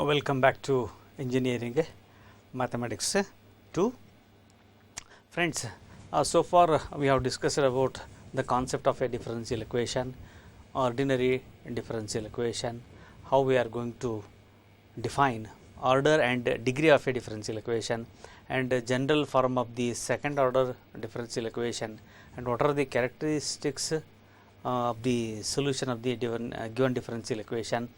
Welcome back to engineering mathematics 2. Friends, so far we have discussed about the concept of a differential equation, ordinary differential equation, how we are going to define order and degree of a differential equation, and general form of the second order differential equation, and what are the characteristics of the solution of the given differential equation,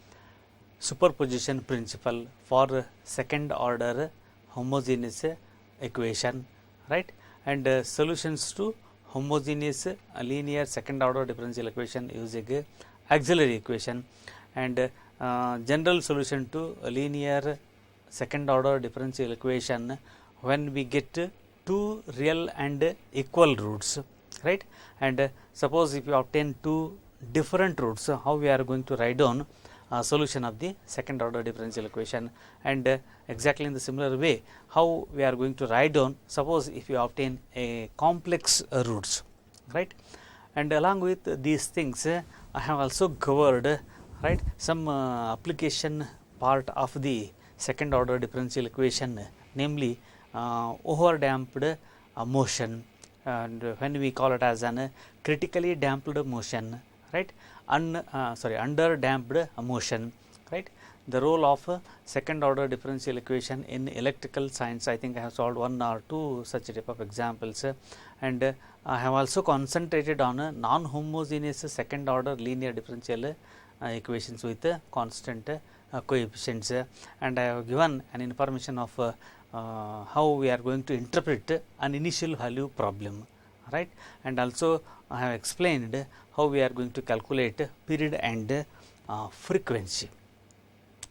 superposition principle for second order homogeneous equation, right, and solutions to homogeneous linear second order differential equation using auxiliary equation, and general solution to linear second order differential equation when we get two real and equal roots, right, and suppose if you obtain two different roots, how we are going to write down solution of the second order differential equation, and exactly in the similar way how we are going to write down suppose if you obtain a complex roots, right. And along with these things I have also covered, right, some application part of the second order differential equation, namely overdamped motion, and when we call it as an critically damped motion, right, under damped motion, right. The role of second order differential equation in electrical science, I think I have solved one or two such type of examples, and I have also concentrated on non-homogeneous second order linear differential equations with constant coefficients, and I have given an information of how we are going to interpret an initial value problem, right, and also I have explained how we are going to calculate period and frequency,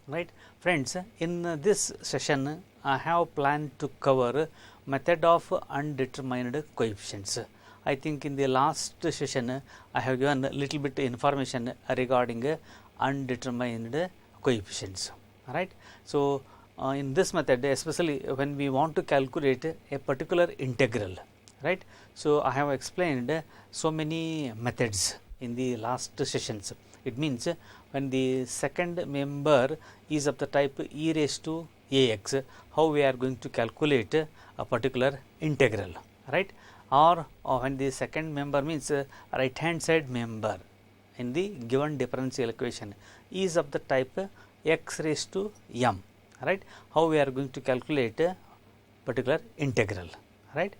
right. Friends, in this session I have planned to cover method of undetermined coefficients. I think in the last session I have given a little bit information regarding undetermined coefficients, right. So in this method, especially when we want to calculate a particular integral, right. So I have explained so many methods in the last sessions. It means when the second member is of the type e raised to ax, how we are going to calculate a particular integral, right, or when the second member means right hand side member in the given differential equation is of the type x raised to m, right, how we are going to calculate a particular integral, right.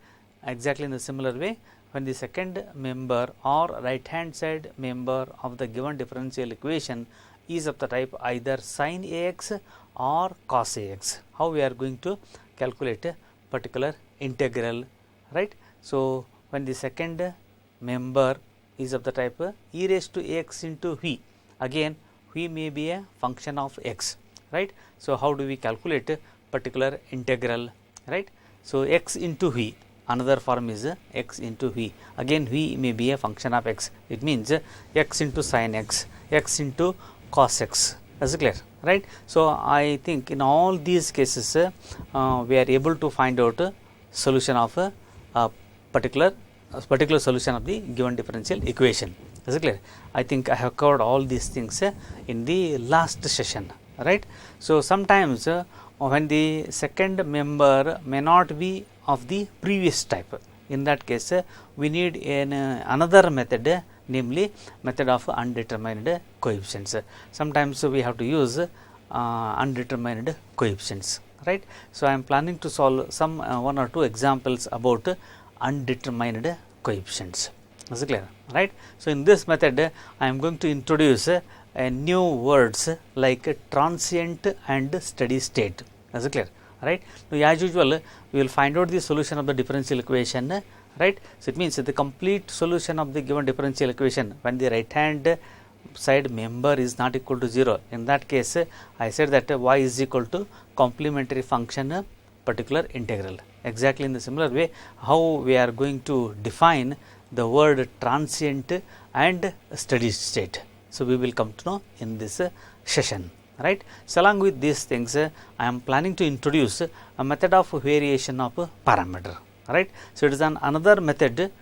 Exactly in the similar way, when the second member or right hand side member of the given differential equation is of the type either sin ax or cos ax, how we are going to calculate a particular integral, right. So when the second member is of the type e raised to ax into v, again v may be a function of x, right. So how do we calculate a particular integral, right. So x into v, another form is x into v, again v may be a function of x, it means x into sin x, x into cos x, is it clear, right. So I think in all these cases we are able to find out solution of a particular solution of the given differential equation, is it clear. I think I have covered all these things in the last session, right. So sometimes when the second member may not be of the previous type, in that case we need another method, namely method of undetermined coefficients. Sometimes we have to use undetermined coefficients, right. So I am planning to solve some one or two examples about undetermined coefficients, is it clear, right. So in this method I am going to introduce new words like transient and steady state, is it clear, right. Now as usual we will find out the solution of the differential equation, right. So it means the complete solution of the given differential equation when the right hand side member is not equal to 0, in that case I said that y is equal to complementary function particular integral. Exactly in the similar way how we are going to define the word transient and steady state. So we will come to know in this session, right. So along with these things I am planning to introduce a method of variation of parameter, right. So it is another method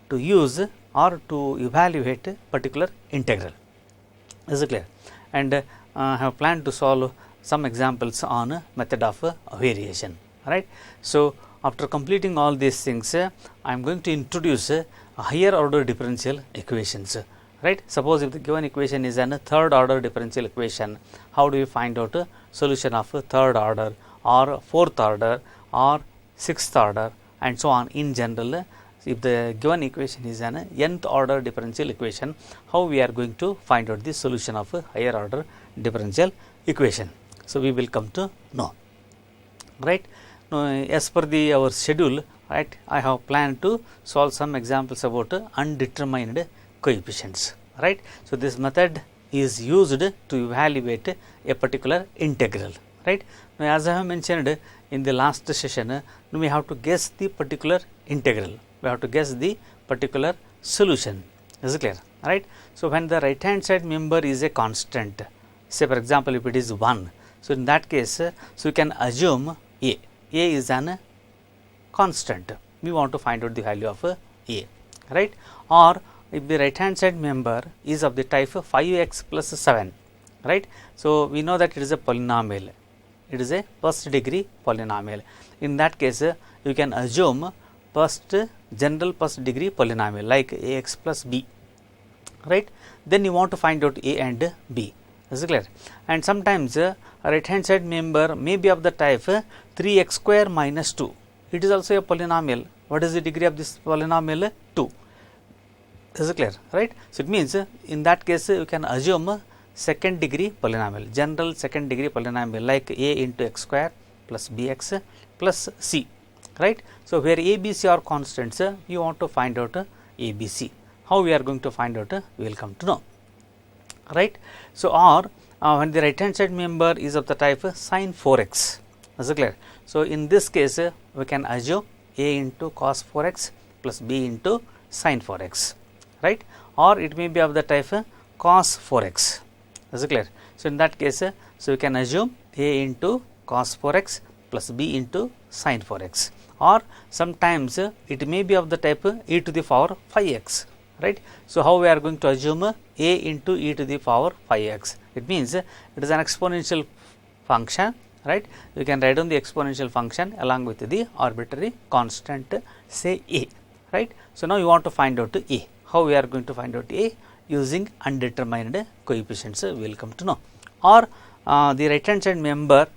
to use or to evaluate particular integral, is it clear, and I have planned to solve some examples on method of variation, right. So, after completing all these things, I am going to introduce higher order differential equations, right. Suppose if the given equation is a third order differential equation, how do we find out a solution of a third order or fourth order or sixth order and so on. In general, if the given equation is an nth order differential equation, how we are going to find out the solution of a higher order differential equation. So, we will come to know, right. Now, as per our schedule, right, I have planned to solve some examples about undetermined coefficients, right. So, this method is used to evaluate a particular integral, right. Now, as I have mentioned in the last session, we have to guess the particular integral, we have to guess the particular solution, is it clear, right. So, when the right hand side member is a constant, say for example, if it is 1, so in that case, so you can assume a is an constant, we want to find out the value of a, right. Or if the right hand side member is of the type 5x plus 7, right. So, we know that it is a polynomial, it is a first degree polynomial. In that case, you can assume general first degree polynomial like ax plus b, right. Then you want to find out a and b, is it clear. And sometimes a right hand side member may be of the type 3x square minus 2, it is also a polynomial. What is the degree of this polynomial? 2, is it clear, right. So, it means in that case you can assume second degree polynomial, general second degree polynomial like a into x square plus bx plus c, right. So, where a, b, c are constants, you want to find out a, b, c. How we are going to find out, we will come to know, right. So, or when the right hand side member is of the type sin 4x, is it clear. So, in this case we can assume a into cos 4x plus b into sin 4x, right. Or it may be of the type cos 4x, is it clear. So, in that case, so you can assume a into cos 4x plus b into sin 4x, or sometimes it may be of the type e to the power 5x, right. So, how we are going to assume a into e to the power 5x, it means it is an exponential function, right. You can write down the exponential function along with the arbitrary constant, say a, right. So, now you want to find out a. How we are going to find out a? Using undetermined coefficients, we will come to know. Or the right hand side member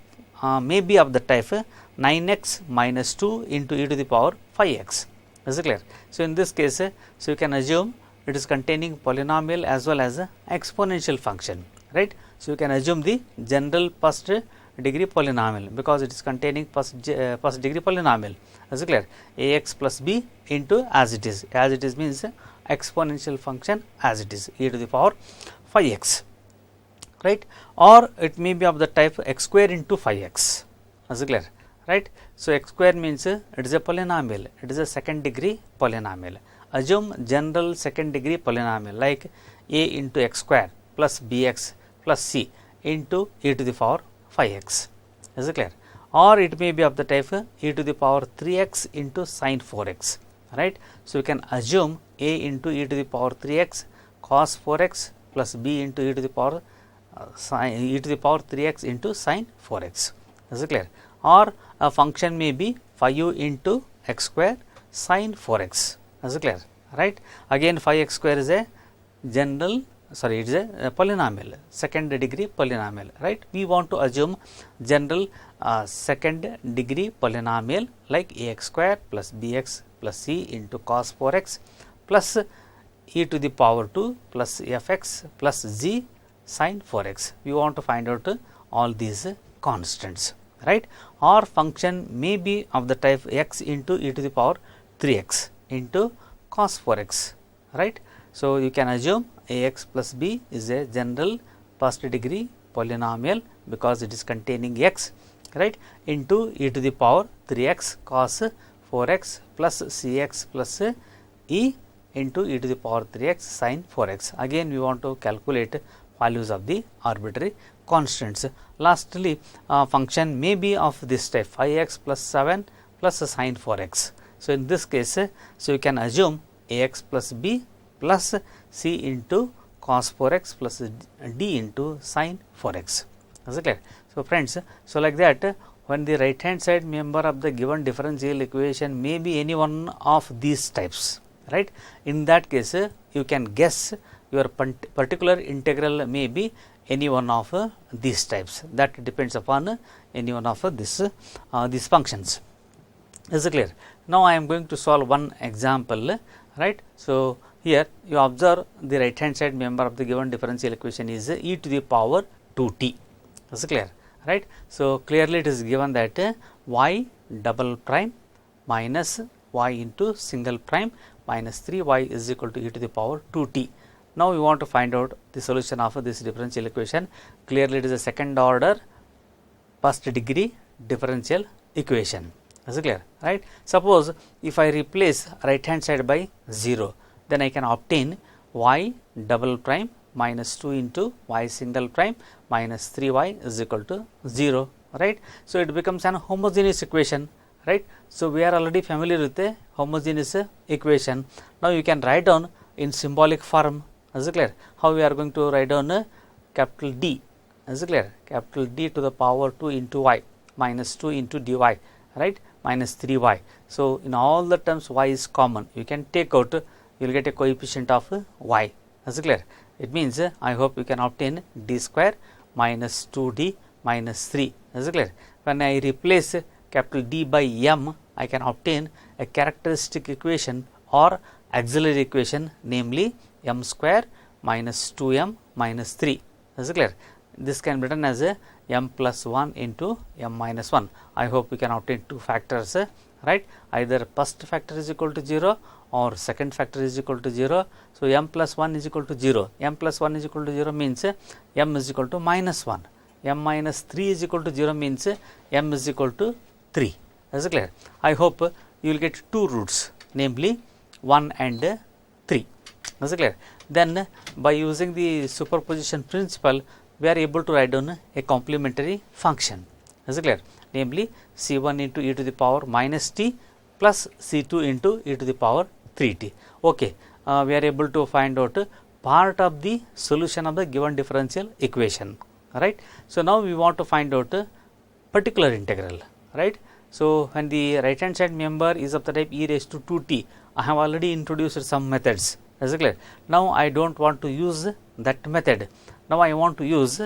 may be of the type 9x minus 2 into e to the power 5x, is it clear. So, in this case, so you can assume it is containing polynomial as well as exponential function, right. So, you can assume the general first degree polynomial because it is containing first degree polynomial, is it clear. Ax plus b into as it is means exponential function as it is e to the power 5x, right. Or it may be of the type x square into 5x, is it clear, right. So, x square means it is a polynomial, it is a second degree polynomial. Assume general second degree polynomial like a into x square plus bx plus c into e to the power 5x, is it clear. Or it may be of the type e to the power 3x into sin 4x, right. So, you can assume a into e to the power 3x cos 4x plus b into e to the power 3x into sin 4x, is it clear. Or a function may be 5 into x square sin 4x, is it clear, right. Again 5x square is a general it is a polynomial, second degree polynomial, right. We want to assume general second degree polynomial like ax square plus bx plus c into cos 4x plus e to the power 2 plus fx plus z sin 4x. We want to find out all these constants, right. Or function may be of the type x into e to the power 3x into cos 4x, right. So, you can assume ax plus b is a general first degree polynomial because it is containing x, right, into e to the power 3x cos 4x plus cx plus e into e to the power 3x sin 4x. Again, we want to calculate values of the arbitrary constants. Lastly, function may be of this type 5x plus 7 plus sin 4x. So, in this case, so you can assume ax plus b plus c into cos 4x plus d into sin 4x, is it clear. So, So, friends, so like that when the right hand side member of the given differential equation may be any one of these types, right. In that case you can guess your particular integral may be any one of these types, that depends upon any one of these functions. Is it clear? Now, I am going to solve one example, right. So, here you observe the right hand side member of the given differential equation is e to the power 2t. Is it clear? Right. So, clearly it is given that y double prime minus y into single prime minus 3y is equal to e to the power 2t. Now, we want to find out the solution of this differential equation. Clearly, it is a second order first degree differential equation. Is it clear? Right. Suppose if I replace right hand side by 0, then I can obtain y double prime minus 2 into y single prime minus 3y is equal to 0, right. So, it becomes an homogeneous equation, right. So, we are already familiar with the homogeneous equation. Now, you can write down in symbolic form. Is it clear? How we are going to write down capital D? Is it clear? Capital D to the power 2 into y minus 2 into dy, right, minus 3y. So, in all the terms y is common, you can take out, you will get a coefficient of y. Is it clear? It means I hope you can obtain d square minus 2d minus 3. Is it clear? When I replace capital D by m, I can obtain a characteristic equation or auxiliary equation, namely m square minus 2m minus 3. Is it clear? This can be written as m plus 1 into m minus 1. I hope we can obtain two factors, right. Either first factor is equal to 0 or second factor is equal to 0. So, m plus 1 is equal to 0. M plus 1 is equal to 0 means m is equal to minus 1. M minus 3 is equal to 0 means m is equal to 3. Is it clear? I hope you will get two roots, namely 1 and 3. Is it clear? Then by using the superposition principle, we are able to write down a complementary function. Is it clear? Namely C1 into e to the power minus t plus C2 into e to the power 3t. Okay. We are able to find out part of the solution of the given differential equation, right. So, now we want to find out particular integral, right. So, when the right hand side member is of the type e raised to 2t, I have already introduced some methods. Is it clear? Now, I do not want to use that method. Now, I want to use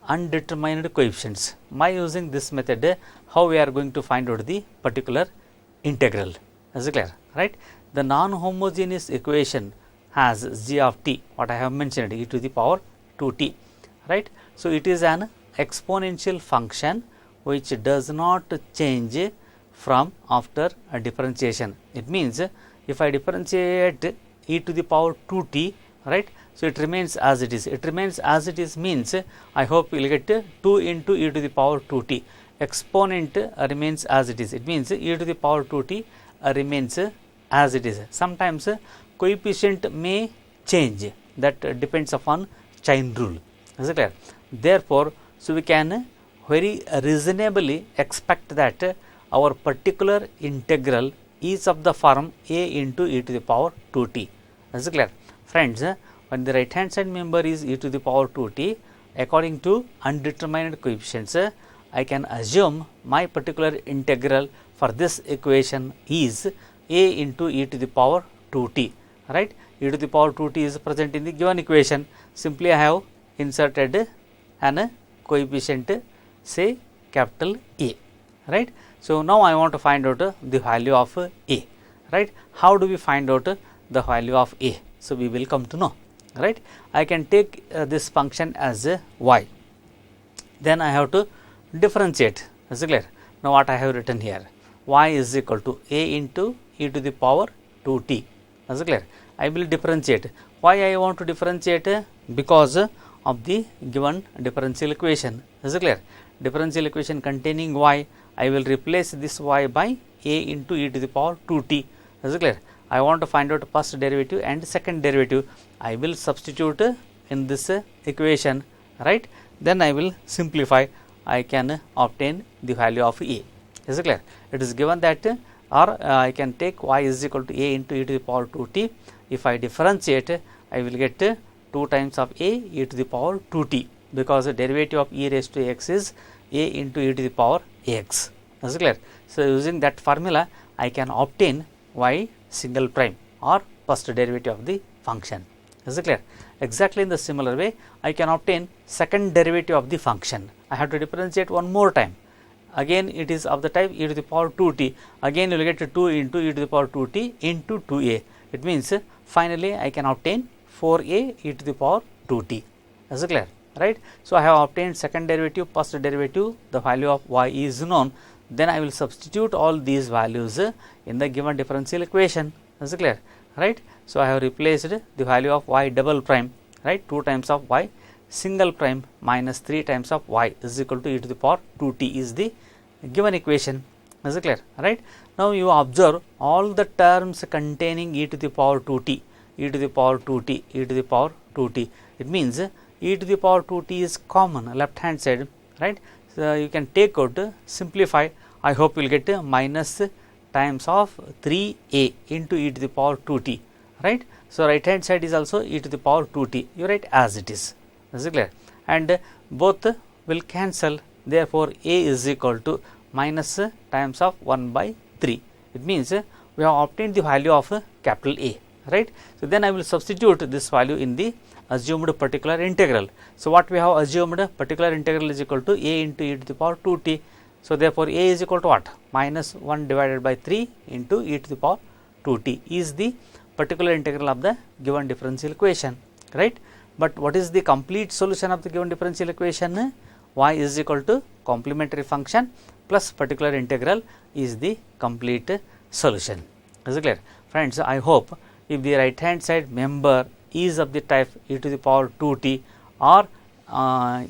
undetermined coefficients. By using this method, how we are going to find out the particular integral? Is it clear? Right? The non-homogeneous equation has g of t, what I have mentioned, e to the power 2t, right. So, it is an exponential function which does not change from after a differentiation. It means if I differentiate e to the power 2t, right. So, it remains as it is. It remains as it is means I hope you will get 2 into e to the power 2t. Exponent remains as it is. It means e to the power 2t remains as it is. Sometimes coefficient may change, that depends upon chain rule. Is it clear? Therefore, so we can very reasonably expect that our particular integral is of the form a into e to the power 2t. Is it clear? Friends, when the right hand side member is e to the power 2t, according to undetermined coefficients, I can assume my particular integral for this equation is a into e to the power 2t, right. E to the power 2t is present in the given equation. Simply I have inserted an coefficient, say capital A, right. So, now I want to find out the value of A, right. How do we find out the value of A? So, we will come to know, right. I can take this function as y, then I have to differentiate. Is it clear? Now, what I have written here, y is equal to a into e to the power 2t. Is it clear? I will differentiate. Why I want to differentiate? Because of the given differential equation. Is it clear? Differential equation containing y, I will replace this y by a into e to the power 2t. Is it clear? I want to find out first derivative and second derivative. I will substitute in this equation, right. Then I will simplify. I can obtain the value of a. Is it clear? It is given that or I can take y is equal to a into e to the power 2t. If I differentiate, I will get 2 times of a e to the power 2t, because the derivative of e raised to x is a into e to the power ax. Is it clear? So, using that formula I can obtain y single prime or first derivative of the function. Is it clear? Exactly in the similar way I can obtain second derivative of the function. I have to differentiate one more time. Again it is of the type e to the power 2t. Again you will get 2 into e to the power 2t into 2a. It means finally I can obtain 4a e to the power 2t. Is it clear? Right. So, I have obtained second derivative, first derivative, the value of y is known. Then I will substitute all these values in the given differential equation. Is it clear? Right. So, I have replaced the value of y double prime, right, 2 times of y single prime minus 3 times of y is equal to e to the power 2t is the given equation. Is it clear? Right. Now, you observe all the terms containing e to the power 2t, e to the power 2t, e to the power 2t. It means e to the power 2t is common left hand side, right. So, you can take out, simplify, I hope you will get minus times of 3a into e to the power 2t, right. So, right hand side is also e to the power 2t, you write as it is. Is it clear? And both will cancel, therefore, a is equal to minus times of 1 by 3. It means we have obtained the value of capital A, right. So, then I will substitute this value in the assumed particular integral. So, what we have assumed, particular integral is equal to a into e to the power 2t. So, therefore, a is equal to what? Minus 1 divided by 3 into e to the power 2t is the particular integral of the given differential equation, right. But what is the complete solution of the given differential equation? Y is equal to complementary function plus particular integral is the complete solution. Is it clear? Friends, I hope if the right hand side member is of the type e to the power 2t or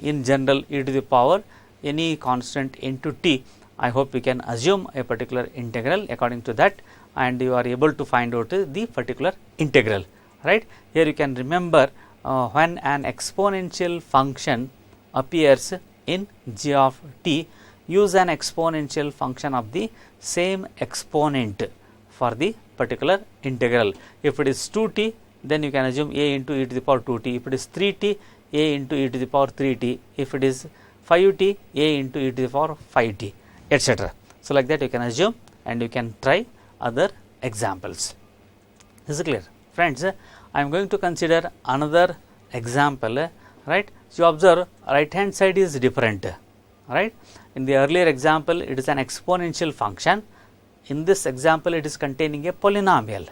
in general e to the power any constant into t, I hope we can assume a particular integral according to that, and you are able to find out the particular integral, right. Here you can remember when an exponential function appears in g of t, use an exponential function of the same exponent for the particular integral. If it is 2t, then you can assume a into e to the power 2t. If it is 3t, a into e to the power 3t. If it is 5t, a into e to the power 5t, etc. So, like that you can assume and you can try other examples. Is it clear? Friends, I am going to consider another example, right. So, you observe right hand side is different, right. In the earlier example it is an exponential function, in this example it is containing a polynomial.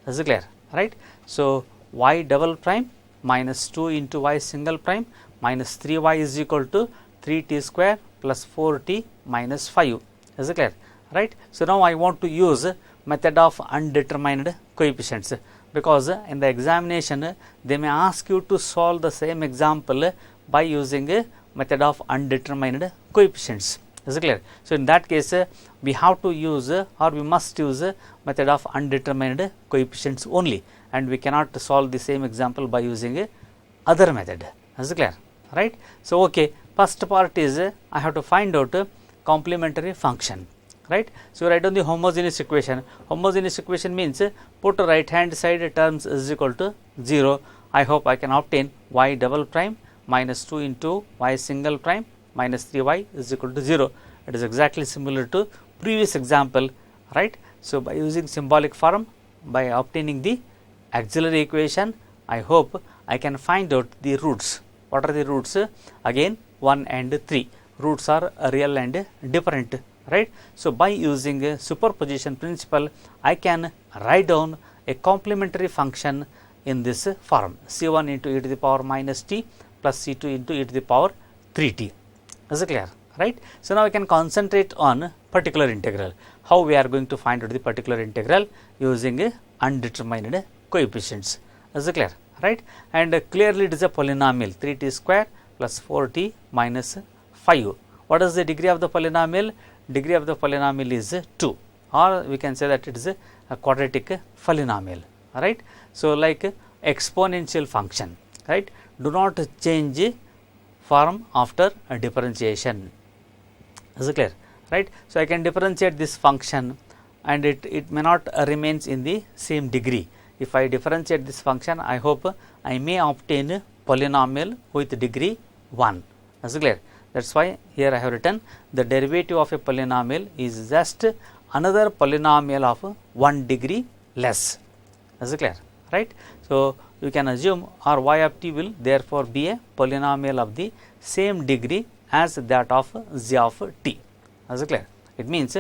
Is it clear? Right. So, y double prime minus 2 into y single prime minus 3y is equal to 3t square plus 4t minus 5. Is it clear? Right. So, now I want to use method of undetermined coefficients, because in the examination they may ask you to solve the same example by using a method of undetermined coefficients. Is it clear? So, in that case we have to use or we must use method of undetermined coefficients only, and we cannot solve the same example by using other method. Is it clear? Right. So, okay, first part is I have to find out complementary function, right. So, write down the homogeneous equation. Homogeneous equation means put right hand side terms is equal to 0. I hope I can obtain y double prime minus 2 into y single prime minus 3y is equal to 0. It is exactly similar to previous example, right. So, by using symbolic form, by obtaining the auxiliary equation, I hope I can find out the roots. What are the roots? Again 1 and 3. Roots are real and different, right. So, by using a superposition principle, I can write down a complementary function in this form, c1 into e to the power minus t plus c2 into e to the power 3t. Is it clear? Right. So, now I can concentrate on particular integral. How we are going to find out the particular integral using undetermined coefficients. Is it clear? Right. And clearly it is a polynomial 3t square plus 4t minus 5. What is the degree of the polynomial? Degree of the polynomial is 2, or we can say that it is a quadratic polynomial, right. So, like exponential function, right. Do not change form after a differentiation. Is it clear? Right. So, I can differentiate this function and it may not remains in the same degree. If I differentiate this function, I hope I may obtain polynomial with degree 1. Is it clear? That is why here I have written the derivative of a polynomial is just another polynomial of 1 degree less. Is it clear? Right. So, you can assume or y of t will therefore be a polynomial of the same degree as that of z of t. Is it clear? It means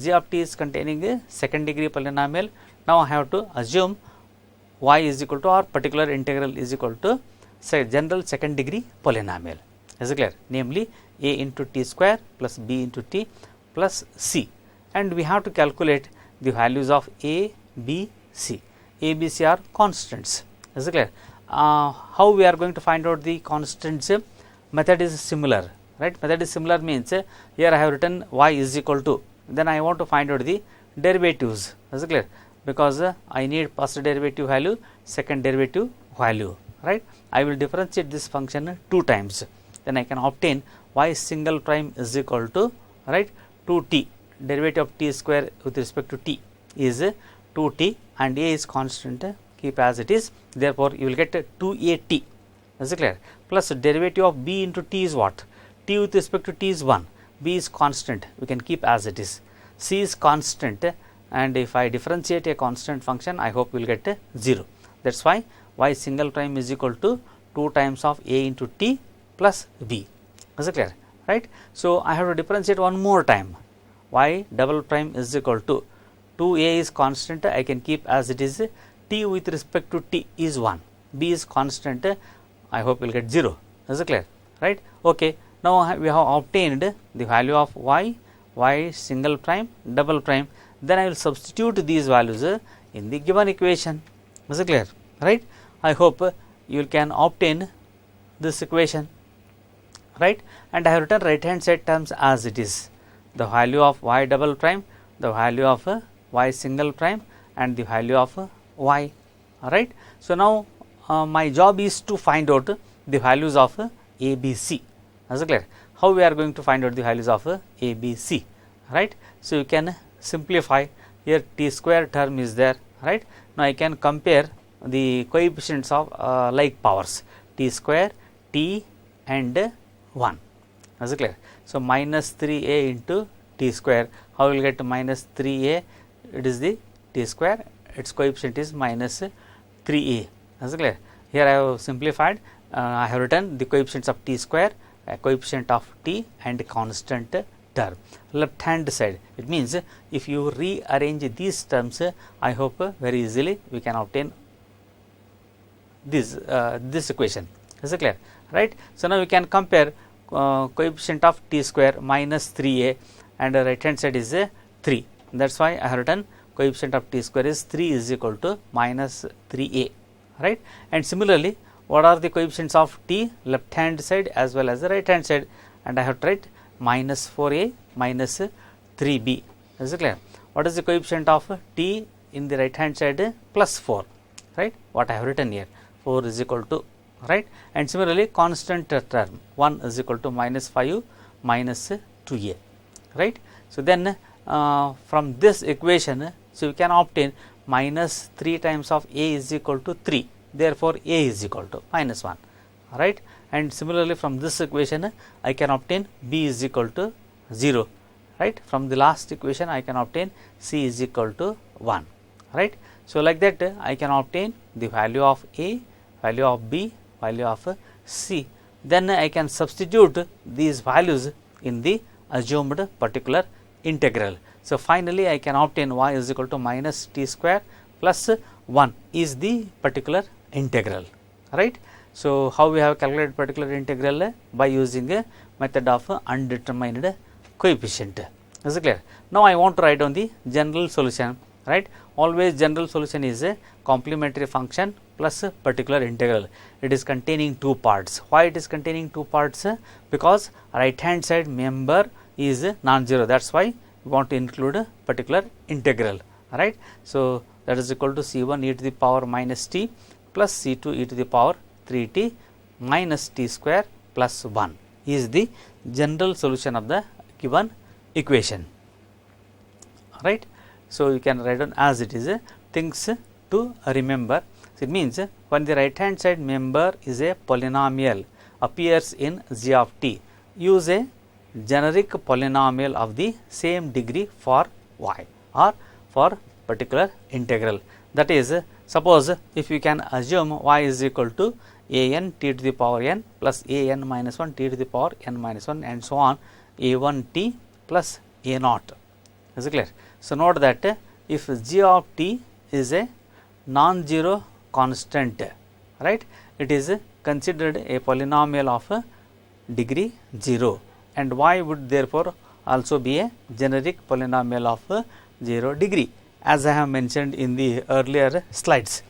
z of t is containing a second degree polynomial. Now, I have to assume y is equal to or particular integral is equal to say general second degree polynomial. Is it clear? Namely a into t square plus b into t plus c, and we have to calculate the values of a, b, c. A, B, C are constants. Is it clear? How we are going to find out the constants? Method is similar, right? Method is similar means here I have written y is equal to, then I want to find out the derivatives. Is it clear? Because I need first derivative value, second derivative value, right? I will differentiate this function 2 times, then I can obtain y single prime is equal to, right, 2t, derivative of t square with respect to t is 2t and a is constant, keep as it is. Therefore, you will get 2at. Is it clear? Plus derivative of b into t is what? T with respect to t is 1, b is constant, we can keep as it is. C is constant, and if I differentiate a constant function, I hope we will get 0. That is why y single prime is equal to 2 times of a into t plus b. Is it clear? Right. So, I have to differentiate one more time. Y double prime is equal to 2a is constant, I can keep as it is. T with respect to t is 1, b is constant, I hope we will get 0. Is it clear? Right. Okay. Now, we have obtained the value of y, y single prime, double prime, then I will substitute these values in the given equation. Is it clear? Right. I hope you can obtain this equation, right, and I have written right hand side terms as it is, the value of y double prime, the value of y single prime and the value of y, right. So, now my job is to find out the values of a, b, c. Is it clear? How we are going to find out the values of a, b, c, right. So, you can simplify, here t square term is there, right. Now, I can compare the coefficients of like powers t square, t and 1. Is it clear? So, minus 3a into t square, how we will get minus 3a, it is the t square, its coefficient is minus 3a. Is it clear? Here I have simplified, I have written the coefficients of t square, coefficient of t and constant term. Left hand side, it means if you rearrange these terms, I hope very easily we can obtain this equation. Is it clear? Right. So, now we can compare coefficient of t square minus 3a and right hand side is 3. That is why I have written coefficient of t square is 3 is equal to minus 3a, right. And similarly, what are the coefficients of t? Left hand side as well as the right hand side, and I have tried minus 4a minus 3b. Is it clear? What is the coefficient of t in the right hand side? Plus 4, right. What I have written here, 4 is equal to, right. And similarly, constant term 1 is equal to minus 5 minus 2a, right. So, then from this equation, so you can obtain minus 3 times of a is equal to 3, therefore, a is equal to minus 1, right. And similarly, from this equation I can obtain b is equal to 0, right. From the last equation I can obtain c is equal to 1, right. So, like that I can obtain the value of a, value of b, value of c, then I can substitute these values in the assumed particular integral. So, finally, I can obtain y is equal to minus t square plus 1 is the particular integral, right. So, how we have calculated particular integral? By using a method of undetermined coefficient. Is it clear? Now, I want to write down the general solution, right. Always general solution is a complementary function plus a particular integral. It is containing 2 parts. Why it is containing 2 parts? Because right hand side member is non-zero. That is why we want to include a particular integral, right. So, that is equal to c1 e to the power minus t plus c2 e to the power 3t minus t square plus 1 is the general solution of the given equation, right. So, you can write down as it is things to remember. So, it means when the right hand side member is a polynomial appears in z of t, use a generic polynomial of the same degree for y or for particular integral. That is, suppose if we can assume y is equal to a n t to the power n plus a n minus 1 t to the power n minus 1 and so on, a 1 t plus a naught. Is it clear? So, note that if g of t is a non-zero constant, right, it is considered a polynomial of degree 0, and y would therefore also be a generic polynomial of 0 degree, as I have mentioned in the earlier slides.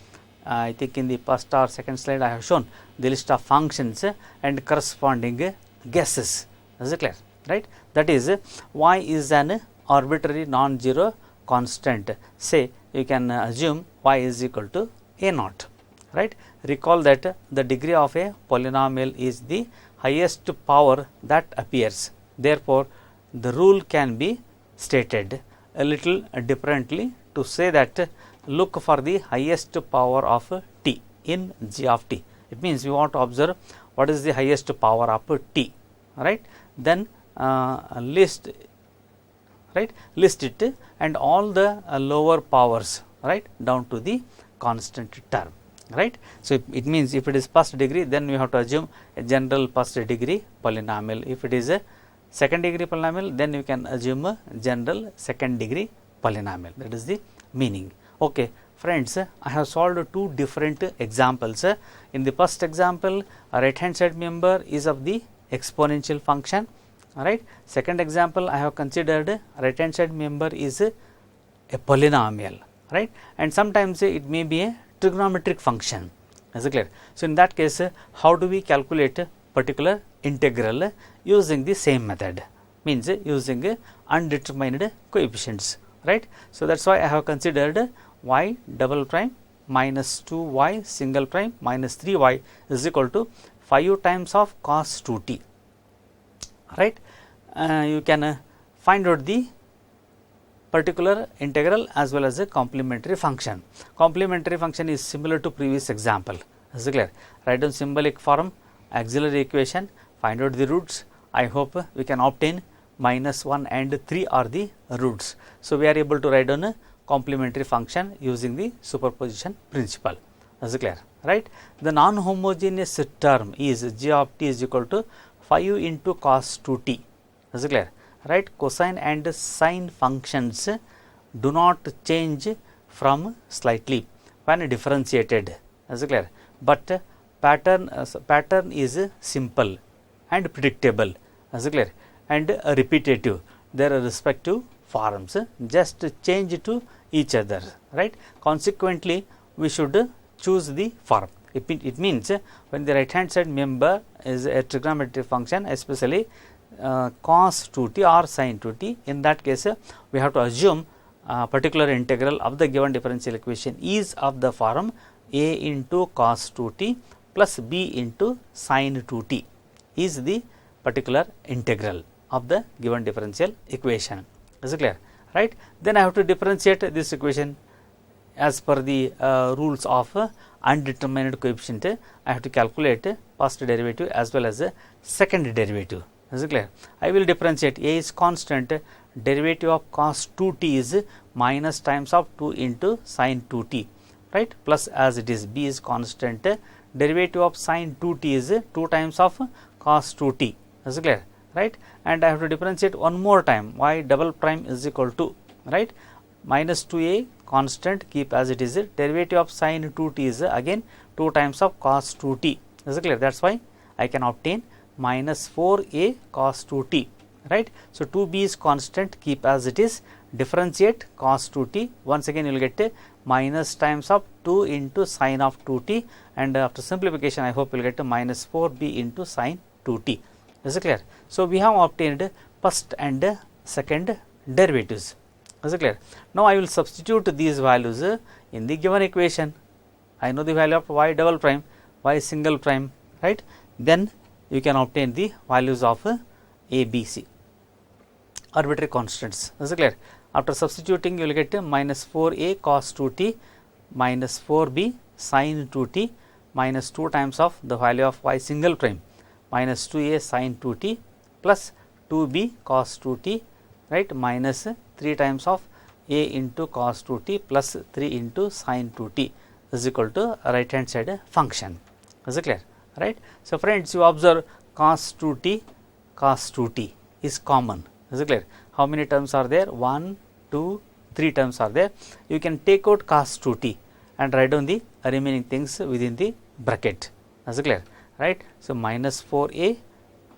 I think in the first or second slide I have shown the list of functions and corresponding guesses. Is it clear? Right? That is, y is an arbitrary non-zero constant. Say you can assume y is equal to a naught. Right? Recall that the degree of a polynomial is the highest power that appears. Therefore, the rule can be stated a little differently to say that look for the highest power of t in g of t. It means we want to observe what is the highest power of t, right? Then list it and all the lower powers, right, down to the constant term, right. So, it means if it is first degree, then we have to assume a general first degree polynomial. If it is a second degree polynomial, then you can assume a general second degree polynomial. That is the meaning. Okay, friends, I have solved two different examples. In the first example, a right hand side member is of the exponential function, right. Second example, I have considered right hand side member is a polynomial, right, and sometimes it may be a trigonometric function. Is it clear? So, in that case, how do we calculate particular integral using the same method, means using undetermined coefficients, right. So, that is why I have considered y double prime minus 2y single prime minus 3y is equal to 5 times of cos 2t, right. You can find out the particular integral as well as a complementary function. Complementary function is similar to previous example. Is it clear? Write down symbolic form, auxiliary equation, find out the roots. I hope we can obtain minus 1 and 3 are the roots. So, we are able to write down a complementary function using the superposition principle. Is it clear? Right? The non-homogeneous term is g of t is equal to 5 into cos 2t. Is it clear? Right? Cosine and sine functions do not change from slightly when differentiated. Is it clear? But pattern is simple and predictable. Is it clear? And repetitive. Their respective forms just change to each other, right. Consequently, we should choose the form. It means when the right hand side member is a trigonometric function, especially cos 2t or sin 2t, in that case we have to assume particular integral of the given differential equation is of the form a into cos 2t plus b into sin 2t is the particular integral of the given differential equation. Is it clear? Right? Then I have to differentiate this equation as per the rules of undetermined coefficient. I have to calculate first derivative as well as second derivative. Is it clear? I will differentiate. A is constant, derivative of cos 2t is minus times of 2 into sin 2t, right, plus as it is. B is constant, derivative of sin 2t is 2 times of cos 2t. Is it clear? Right, and I have to differentiate one more time. Y double prime is equal to, right, minus 2a constant, keep as it is. Derivative of sin 2t is again 2 times of cos 2t. Is it clear? That is why I can obtain minus 4a cos 2t, right. So, 2b is constant, keep as it is. Differentiate cos 2t, once again you will get minus times of 2 into sin of 2t, and after simplification I hope you will get minus 4b into sin 2t. Is it clear? So, we have obtained first and second derivatives. Is it clear? Now, I will substitute these values in the given equation. I know the value of y double prime, y single prime, right. Then you can obtain the values of a, b, c, arbitrary constants. Is it clear? After substituting, you will get minus 4a cos 2t minus 4b sin 2t minus 2 times of the value of y single prime minus 2a sin 2t plus 2b cos 2t, right, minus 3 times of a into cos 2t plus 3 into sin 2t is equal to right hand side function. Is it clear? Right. So, friends, you observe cos 2t is common. Is it clear? How many terms are there? 1, 2, 3 terms are there. You can take out cos 2t and write down the remaining things within the bracket. Is it clear? Right. So, minus 4a,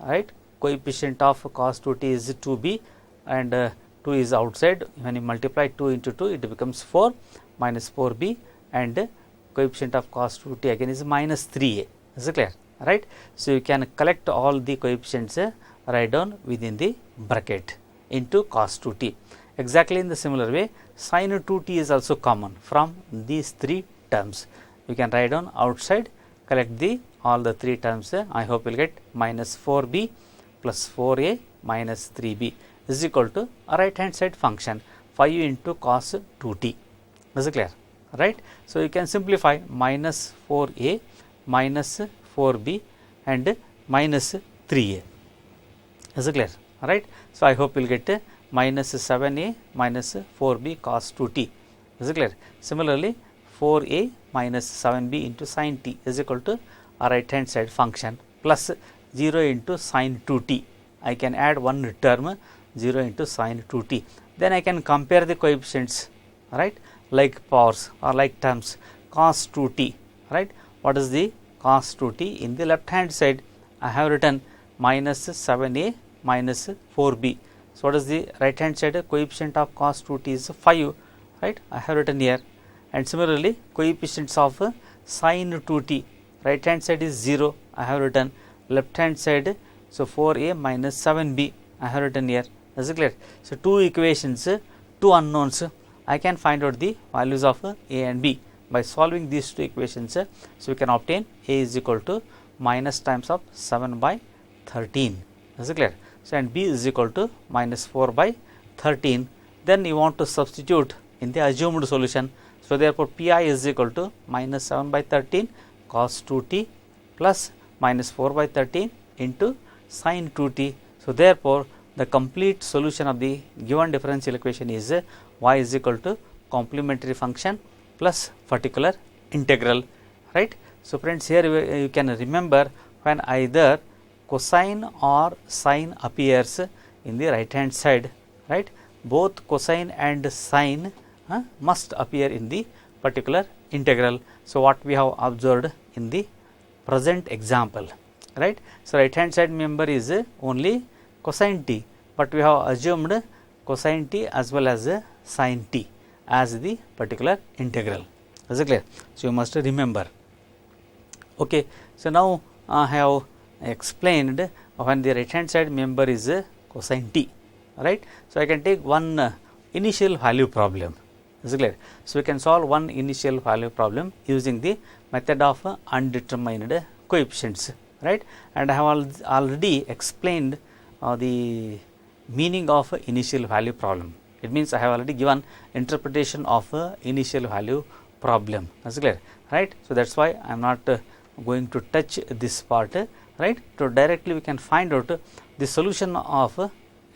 right, coefficient of cos 2t is 2b and 2 is outside. When you multiply 2 into 2, it becomes 4 minus 4b, and coefficient of cos 2t again is minus 3a. Is it clear? Right. So, you can collect all the coefficients, write down within the bracket into cos 2t. Exactly in the similar way, sin 2t is also common from these 3 terms. You can write down outside, collect the all the 3 terms. I hope you will get minus 4b plus 4a minus 3b is equal to a right hand side function 5 into cos 2t. Is it clear? Right. So, you can simplify minus 4a minus 4b and minus 3a. Is it clear? Right. So, I hope you will get minus 7a minus 4b cos 2t. Is it clear? Similarly, 4a minus 7b into sin t is equal to a right hand side function plus 0 into sin 2t. I can add one term 0 into sin 2t. Then I can compare the coefficients, right, like powers or like terms cos 2t, right. What is the cos 2t? In the left hand side, I have written minus 7a minus 4b. So, what is the right hand side? Coefficient of cos 2t is 5, right. I have written here, and similarly coefficients of sin 2t, right hand side is 0. I have written left hand side. So, 4a minus 7b I have written here. Is it clear? So, 2 equations, 2 unknowns. I can find out the values of a and b by solving these 2 equations. So, we can obtain a is equal to minus times of 7 by 13. Is it clear? So, and b is equal to minus 4 by 13. Then you want to substitute in the assumed solution. So, therefore, pi is equal to minus 7 by 13 cos 2t plus minus 4 by 13 into sin 2t. So, therefore, the complete solution of the given differential equation is y is equal to complementary function plus particular integral, right. So, friends, here you can remember when either cosine or sine appears in the right hand side, right, both cosine and sine must appear in the particular integral. So, what we have observed in the present example, right. So, right hand side member is only cosine t, but we have assumed cosine t as well as sin t as the particular integral. Is it clear? So, you must remember. Okay. So, now I have explained when the right hand side member is cosine t, right. So, I can take one initial value problem. Is it clear? So, we can solve one initial value problem using the method of undetermined coefficients, right, and I have already explained the meaning of initial value problem. It means I have already given interpretation of initial value problem. Is it clear? Right. So, that is why I am not going to touch this part, right. So, directly we can find out the solution of a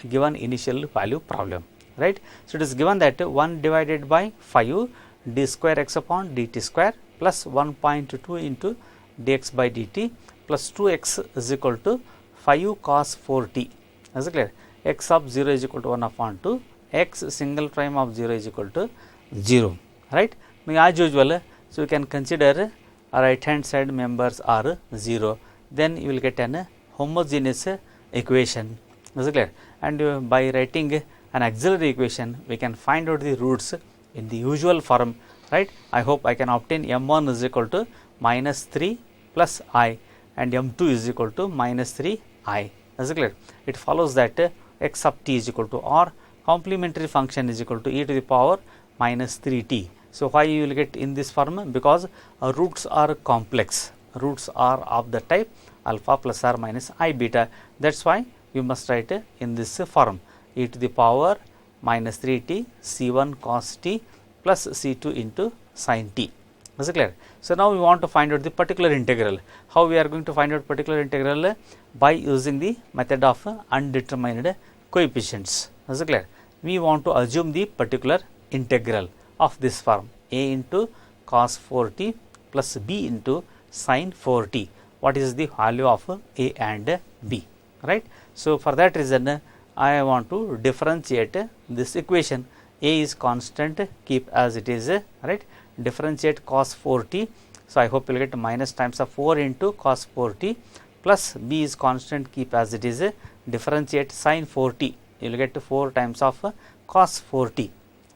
given initial value problem, right. So, it is given that 1 divided by 5 d square x upon dt square plus 1.2 into dx by dt plus 2x is equal to 5 cos 4t. Is it clear? X of 0 is equal to 1 upon 2, x single prime of 0 is equal to 0, right. Now, as usual, so you can consider right hand side members are 0, then you will get an homogeneous equation. Is it clear? And by writing an auxiliary equation, we can find out the roots in the usual form, right. I hope I can obtain m1 is equal to minus 3 plus I and m2 is equal to minus 3 I. Is it clear? It follows that x of t is equal to, or complementary function is equal to e to the power minus 3t. So, why you will get in this form? Because roots are complex, roots are of the type alpha plus or minus I beta. That is why you must write in this form e to the power minus 3t c1 cos t plus c2 into sin t. Is it clear? So, now we want to find out the particular integral. How we are going to find out particular integral? By using the method of undetermined coefficients. Is it clear? We want to assume the particular integral of this form, a into cos 4t plus b into sin 4t. What is the value of a and b, right? So, for that reason I want to differentiate this equation. A is constant, keep as it is, right? Differentiate cos 4t. So, I hope you will get minus times of 4 into cos 4t plus b is constant, keep as it is, differentiate sin 4t. You will get 4 times of cos 4t.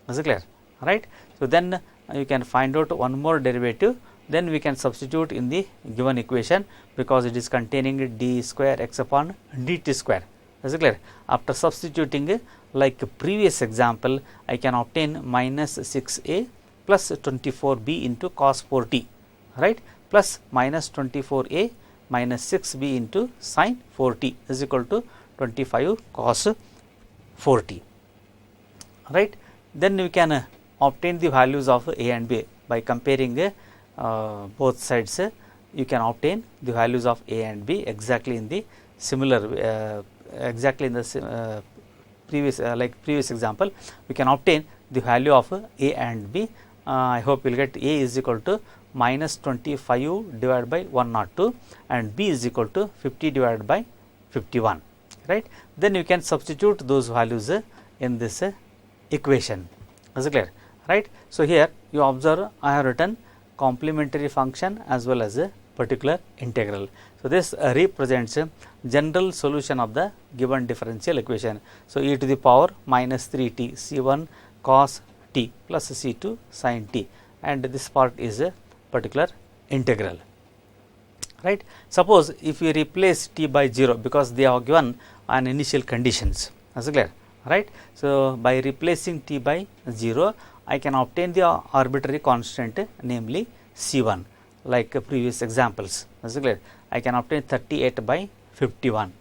Is it clear? Right. So, then you can find out one more derivative, then we can substitute in the given equation, because it is containing d square x upon dt square. Is it clear? After substituting, like previous example, I can obtain minus 6a plus 24b into cos 4t, right, plus minus 24a minus 6b into sin 4t is equal to 25 cos 4t, right. Then we can obtain the values of a and b by comparing both sides. You can obtain the values of a and b exactly in the similar exactly in the previous previous example. We can obtain the value of a and b. I hope you will get a is equal to minus 25 divided by 102 and b is equal to 50 divided by 51, right. Then you can substitute those values in this equation. Is it clear? Right. So, here you observe I have written complementary function as well as a particular integral. So, this represents a general solution of the given differential equation. So, e to the power minus 3t c1 cos t plus c2 sin t, and this part is a particular integral, right. Suppose if we replace t by 0, because they are given an initial conditions. Is it clear? Right. So, by replacing t by 0, I can obtain the arbitrary constant, namely c1, like previous examples. Is it clear? I can obtain 38 by 51,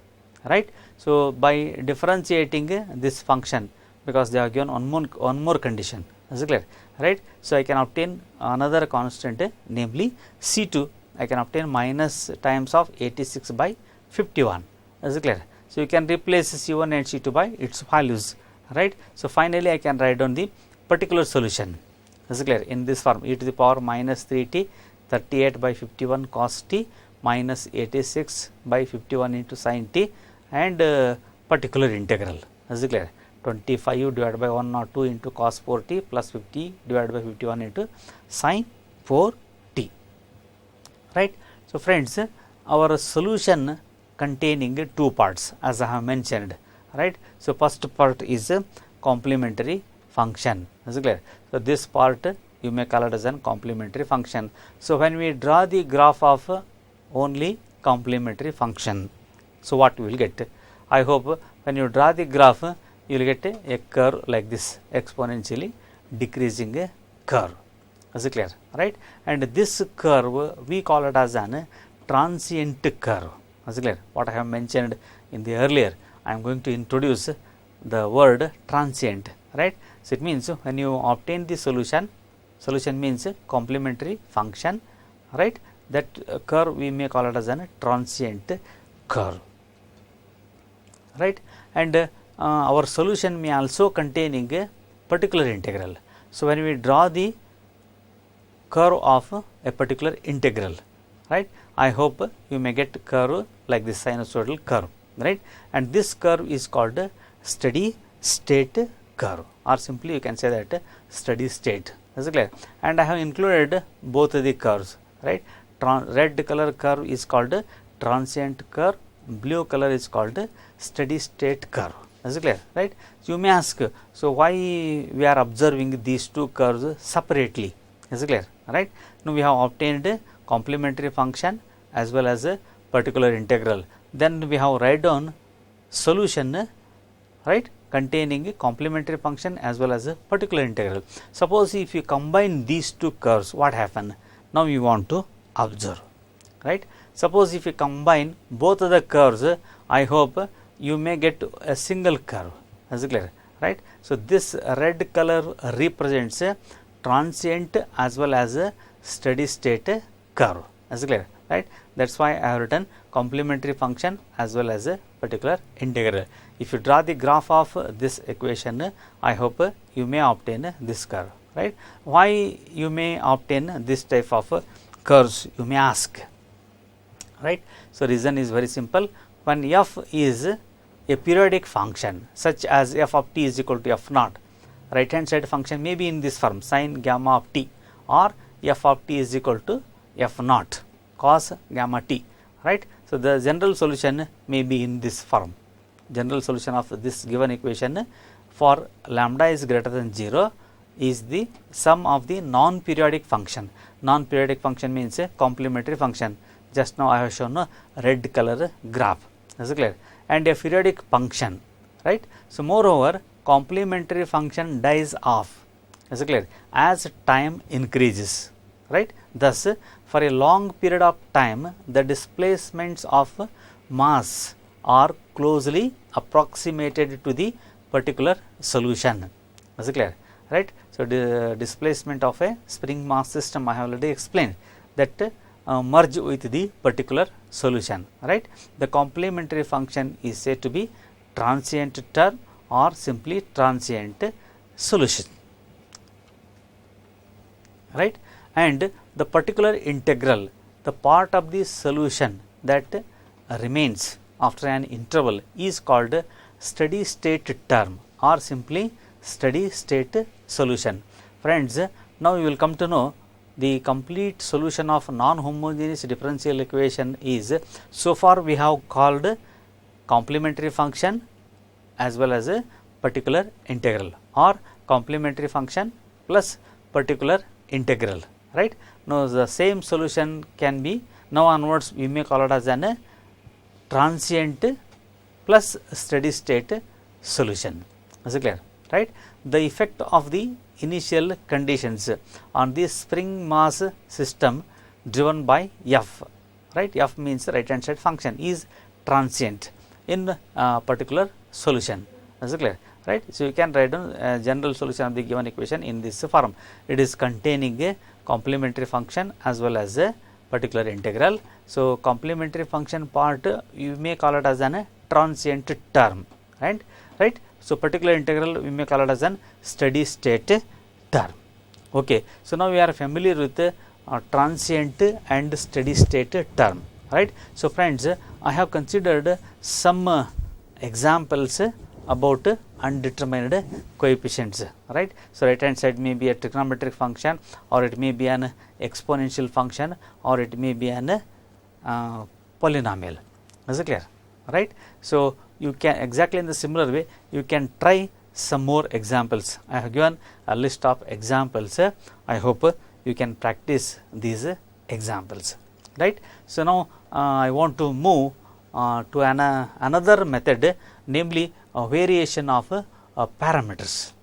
right. So, by differentiating this function, because they are given one more condition. Is it clear? Right. So, I can obtain another constant, namely c2. I can obtain minus times of 86 by 51. Is it clear? So, you can replace c1 and c2 by its values, right. So, finally, I can write down the particular solution. Is it clear? In this form, e to the power minus 3t 38 by 51 cos t minus 86 by 51 into sin t and particular integral. Is it clear? 25 divided by 102 into cos 4t plus 50 divided by 51 into sin 4t, right. So, friends, our solution containing two parts, as I have mentioned, right. So, first part is a complementary function. Is it clear? So, this part you may call it as an complementary function. So, when we draw the graph of only complementary function, so what we will get? I hope when you draw the graph, you will get a curve like this, exponentially decreasing curve. Is it clear? Right. And this curve we call it as an transient curve. Is it clear? What I have mentioned in the earlier, I am going to introduce the word transient, right. So, it means when you obtain the solution means complementary function, right. That curve we may call it as a transient curve, right. And our solution may also containing a particular integral. So, when we draw the curve of a particular integral, right, I hope you may get curve like this sinusoidal curve, right, and this curve is called a steady state curve, or simply you can say that steady state. Is it clear? And I have included both the curves, right. Red color curve is called a transient curve, blue color is called a steady state curve. Is it clear? Right. So, you may ask, so why we are observing these two curves separately? Is it clear? Right. Now, we have obtained a complementary function as well as a particular integral. Then we have write down solution, right, containing a complementary function as well as a particular integral. Suppose if you combine these two curves, what happen? Now, we want to observe, right. Suppose if you combine both of the curves, I hope you may get a single curve. Is it clear? Right. So, this red color represents a transient as well as a steady state curve. Is it clear? Right? That is why I have written complementary function as well as a particular integral. If you draw the graph of this equation, I hope you may obtain this curve. Right? Why you may obtain this type of curves, you may ask. Right? So, reason is very simple. When f is a periodic function such as f of t is equal to f naught, right hand side function may be in this form sin gamma of t, or f of t is equal to f naught cos gamma t, right. So, the general solution may be in this form. General solution of this given equation for lambda is greater than 0 is the sum of the non-periodic function. Non-periodic function means a complementary function. Just now I have shown a red color graph. Is it clear? And a periodic function, right. So, moreover, complementary function dies off. Is it clear? As time increases, right. Thus, for a long period of time, the displacements of mass are closely approximated to the particular solution. Is it clear? Right. So, the displacement of a spring mass system I have already explained that merge with the particular solution, right. The complementary function is said to be transient term or simply transient solution, right. And the particular integral, the part of the solution that remains after an interval is called steady state term or simply steady state solution. Friends, now you will come to know the complete solution of non-homogeneous differential equation is, so far we have called complementary function as well as a particular integral or complementary function plus particular integral, right. Now, the same solution can be, now onwards we may call it as an transient plus steady state solution. Is it clear? Right. The effect of the initial conditions on the spring mass system driven by f, right. F means right hand side function is transient in particular solution. Is it clear? Right. So, you can write down general solution of the given equation in this form. It is containing a complementary function as well as a particular integral. So, complementary function part you may call it as an transient term, right. So, particular integral we may call it as an steady state term. Okay. So, now we are familiar with transient and steady state term, right. So, friends, I have considered some examples about undetermined coefficients, right. So, right hand side may be a trigonometric function or it may be an exponential function or it may be an polynomial. Is it clear? Right. So, you can exactly in the similar way you can try some more examples. I have given a list of examples. I hope you can practice these examples, right. So, now I want to move to another method, namely a variation of parameters.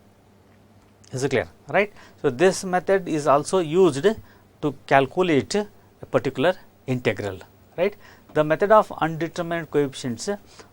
Is it clear? Right. So, this method is also used to calculate a particular integral, right. The method of undetermined coefficients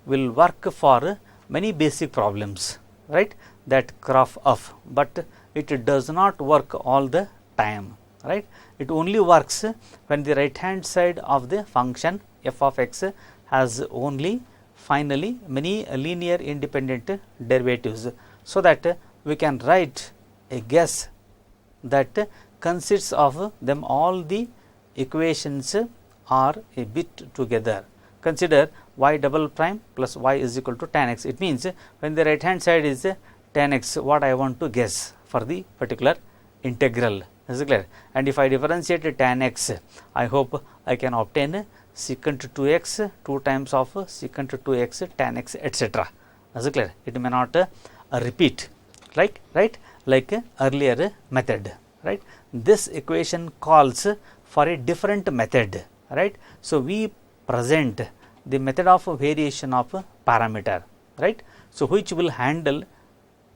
will work for many basic problems, right, that crop up, but it does not work all the time, right. It only works when the right hand side of the function f of x has only finally many linear independent derivatives, so that we can write a guess that consists of them all the equations are a bit together. Consider y double prime plus y is equal to tan x. It means when the right hand side is tan x, what I want to guess for the particular integral. Is it clear? And if I differentiate tan x, I hope I can obtain secant 2x 2 times of secant 2x tan x, etc. Is it clear? It may not repeat like earlier method, right. This equation calls for a different method, right. So, we present the method of variation of parameter, right. So, which will handle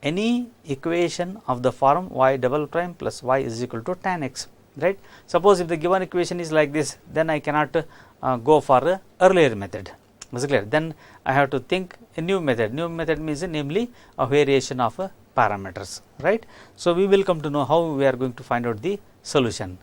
any equation of the form y double prime plus y is equal to tan x, right. Suppose if the given equation is like this, then I cannot go for a earlier method. Is it clear? Then I have to think a new method. New method means namely a variation of parameters, right. So, we will come to know how we are going to find out the solution.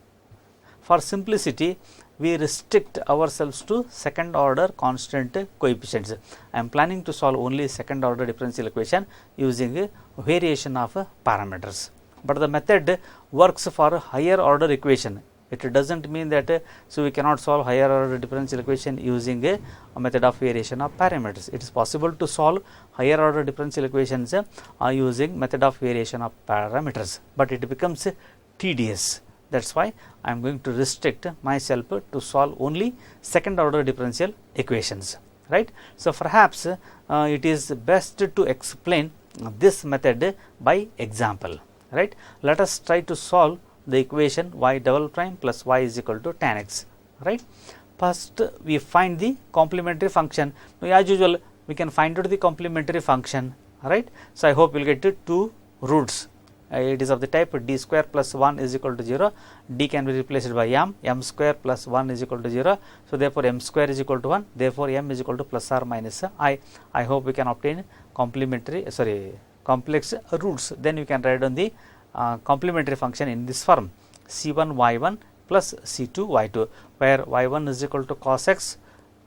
for simplicity we restrict ourselves to second order constant coefficients. I am planning to solve only second order differential equation using variation of parameters, but the method works for higher order equation. It does not mean that so we cannot solve higher order differential equation using a method of variation of parameters. It is possible to solve higher order differential equations using method of variation of parameters, but it becomes tedious. That is why I am going to restrict myself to solve only second order differential equations, right. So, perhaps it is best to explain this method by example, right. Let us try to solve the equation y double prime plus y is equal to tan x, right. First we find the complementary function. Now, as usual we can find out the complementary function, right. So, I hope you will get two roots. It is of the type d square plus 1 is equal to 0, d can be replaced by m square plus 1 is equal to 0. So, therefore, m square is equal to 1, therefore, m is equal to plus or minus I. I hope we can obtain complex roots. Then you can write down the complementary function in this form c1 y1 plus c2 y2, where y1 is equal to cos x,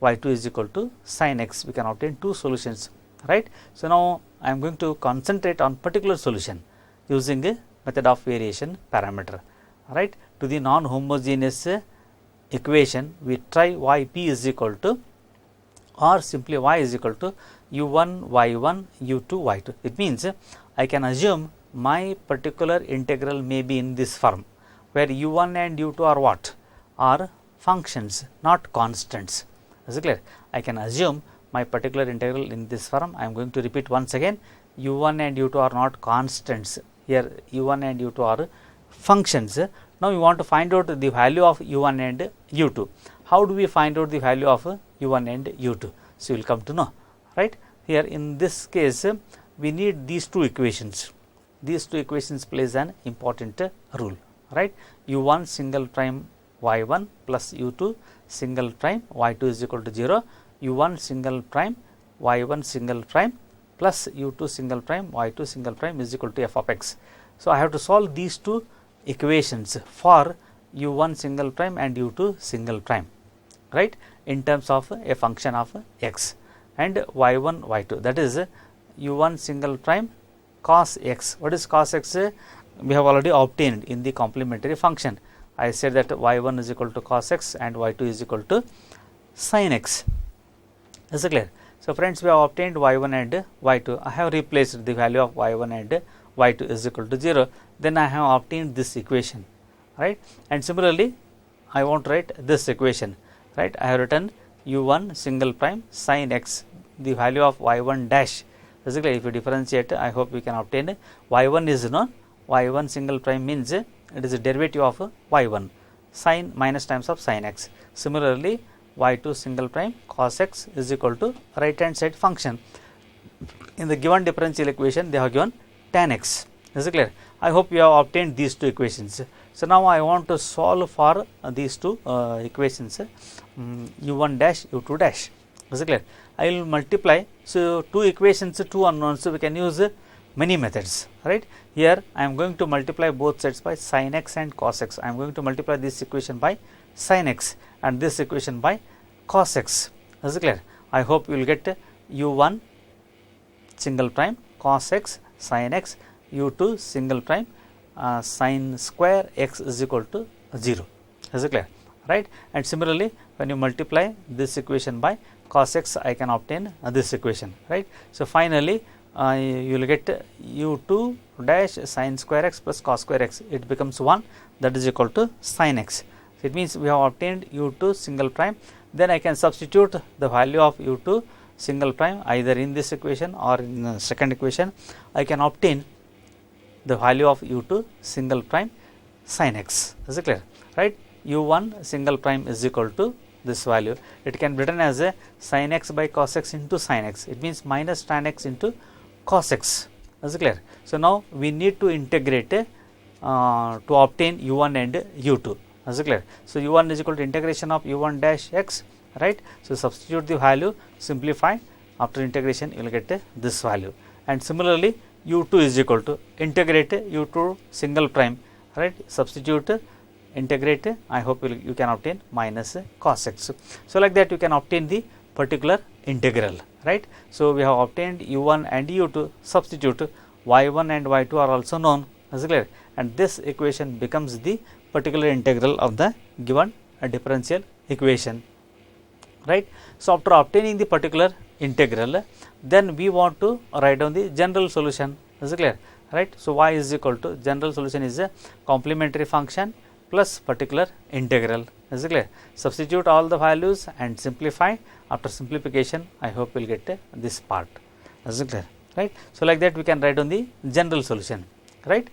y2 is equal to sin x. We can obtain two solutions, right. So, now I am going to concentrate on particular solution using a method of variation parameter, right. To the non homogeneous equation we try yp is equal to, or simply y is equal to u1 y1 u2 y2. It means I can assume my particular integral may be in this form, where u1 and u2 are what? Are functions, not constants. Is it clear? I can assume my particular integral in this form. I am going to repeat once again, u1 and u2 are not constants. Here u1 and u2 are functions. Now, we want to find out the value of u1 and u2. How do we find out the value of u1 and u2? So, you will come to know, right. Here in this case we need these two equations. These two equations plays an important rule, right. u1 single prime y1 plus u2 single prime y2 is equal to 0, u1 single prime y1 single prime plus u2 single prime y2 single prime is equal to f of x. So, I have to solve these two equations for u1 single prime and u2 single prime, right, in terms of a function of x, and y1 y2, that is u1 single prime cos x. What is cos x? We have already obtained in the complementary function. I said that y1 is equal to cos x and y2 is equal to sin x. Is it clear? So, friends, we have obtained y1 and y2. I have replaced the value of y1 and y2 is equal to 0. Then I have obtained this equation, right. And similarly, I want to write this equation, right. I have written u1 single prime sin x, the value of y1 dash. Is it clear? If you differentiate, I hope we can obtain y1 is known. Y1 single prime means it is a derivative of y1, sin minus times of sin x. Similarly, y2 single prime cos x is equal to right hand side function. In the given differential equation they have given tan x. Is it clear? I hope you have obtained these two equations. So, now I want to solve for these two equations u1 dash u2 dash. Is it clear? I will multiply. So, two equations, two unknowns, so we can use many methods, right. Here I am going to multiply both sides by sin x and cos x. I am going to multiply this equation by sin x and this equation by cos x. Is it clear? I hope you will get u1 single prime cos x sin x, u2 single prime sin square x is equal to 0. Is it clear? Right. And similarly, when you multiply this equation by cos x, I can obtain this equation, right. So, finally, you will get u2 dash sin square x plus cos square x, it becomes 1, that is equal to sin x. So, it means we have obtained u2 single prime. Then I can substitute the value of u2 single prime either in this equation or in the second equation. I can obtain the value of u2 single prime sin x. Is it clear? Right? u1 single prime is equal to this value. It can be written as a sin x by cos x into sin x. It means minus tan x into cos x. Is it clear? So, now we need to integrate to obtain u1 and u2. Is it clear? So, u1 is equal to integration of u1 dash x, right. So, substitute the value, simplify, after integration you will get this value, and similarly u2 is equal to integrate u2 single prime, right. Substitute integrate, I hope you can obtain minus cos x. So, like that you can obtain the particular integral, right. So, we have obtained u1 and u2, substitute y1 and y2 are also known, is clear, and this equation becomes the particular integral of the given differential equation, right. So, after obtaining the particular integral, then we want to write down the general solution, is clear, right. So, y is equal to general solution is a complementary function plus particular integral, is clear. Substitute all the values and simplify. After simplification, I hope we will get this part, is clear, right. So, like that we can write down the general solution, right.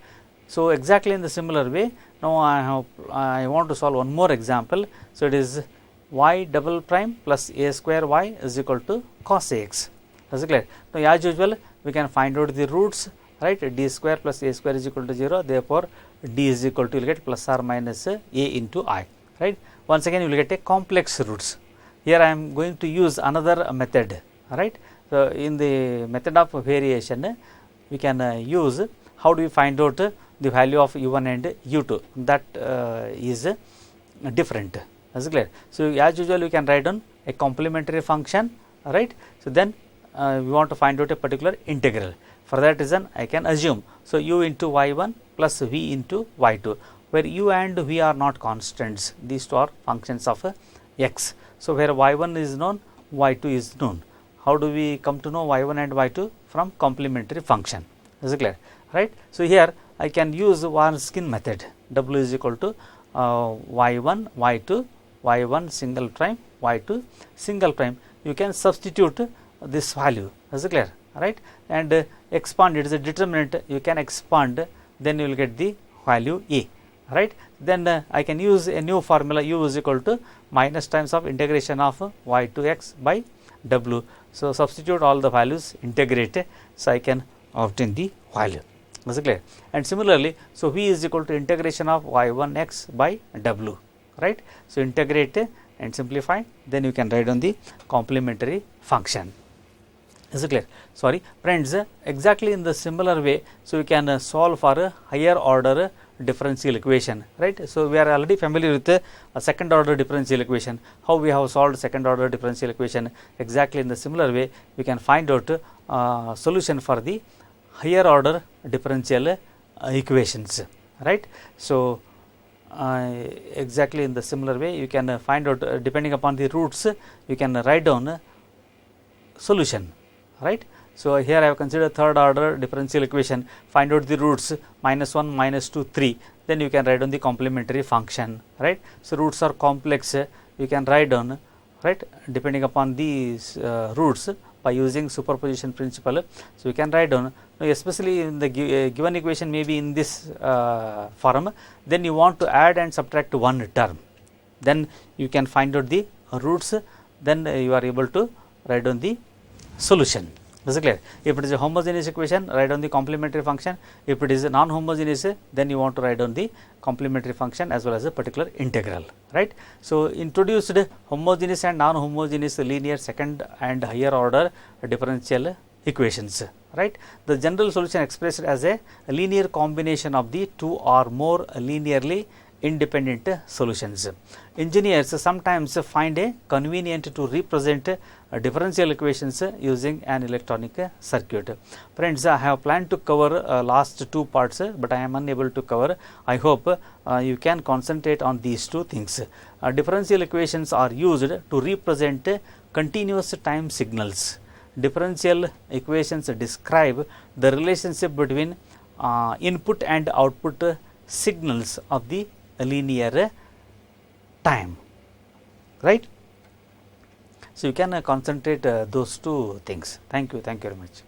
So, exactly in the similar way, now I want to solve one more example. So, it is y double prime plus a square y is equal to cos a x, is clear. Now, as usual we can find out the roots, right. D square plus a square is equal to 0, therefore, d is equal to, you will get plus or minus a into I, right. Once again you will get a complex roots. Here I am going to use another method, right. So, in the method of variation we can use how do we find out the value of u1 and u2, that is different, is clear. So, as usual you can write down a complementary function, right. So, then we want to find out a particular integral. For that reason I can assume, so u into y1 plus v into y2, where u and v are not constants, these two are functions of x. So, where y1 is known, y2 is known. How do we come to know y1 and y2? From complementary function, is it clear, right. So, here I can use Warnskian method, w is equal to y1 y2 y1 single prime y2 single prime. You can substitute this value, is it clear, right, and expand, it is a determinant, you can expand, then you will get the value a, right. Then I can use a new formula, u is equal to minus times of integration of y to x by w. So, substitute all the values, integrate, so I can obtain the value, is it clear. And similarly, so v is equal to integration of y1 x by w, right. So, integrate and simplify, then you can write on the complementary function, is it clear. Sorry friends, exactly in the similar way, so we can solve for a higher order differential equation, right. So, we are already familiar with a second order differential equation, how we have solved second order differential equation. Exactly in the similar way we can find out solution for the higher order differential equations, right. So, exactly in the similar way you can find out depending upon the roots, you can write down solution, right. So, here I have considered third order differential equation, find out the roots minus 1, minus 2, 3, then you can write down the complementary function, right. So, roots are complex, you can write down, right, depending upon these roots by using superposition principle. So, you can write down, especially in the given equation may be in this form, then you want to add and subtract one term, then you can find out the roots, then you are able to write down the solution, is it clear. If it is a homogeneous equation, write down the complementary function. If it is a non-homogeneous, then you want to write down the complementary function as well as a particular integral, right. So, introduced homogeneous and non-homogeneous linear second and higher order differential equations, right. The general solution expressed as a linear combination of the two or more linearly independent solutions. Engineers sometimes find it convenient to represent differential equations using an electronic circuit. Friends, I have planned to cover last two parts, but I am unable to cover. I hope you can concentrate on these two things. Differential equations are used to represent continuous time signals. Differential equations describe the relationship between input and output signals of the linear time, right. So, you can concentrate those two things. Thank you very much.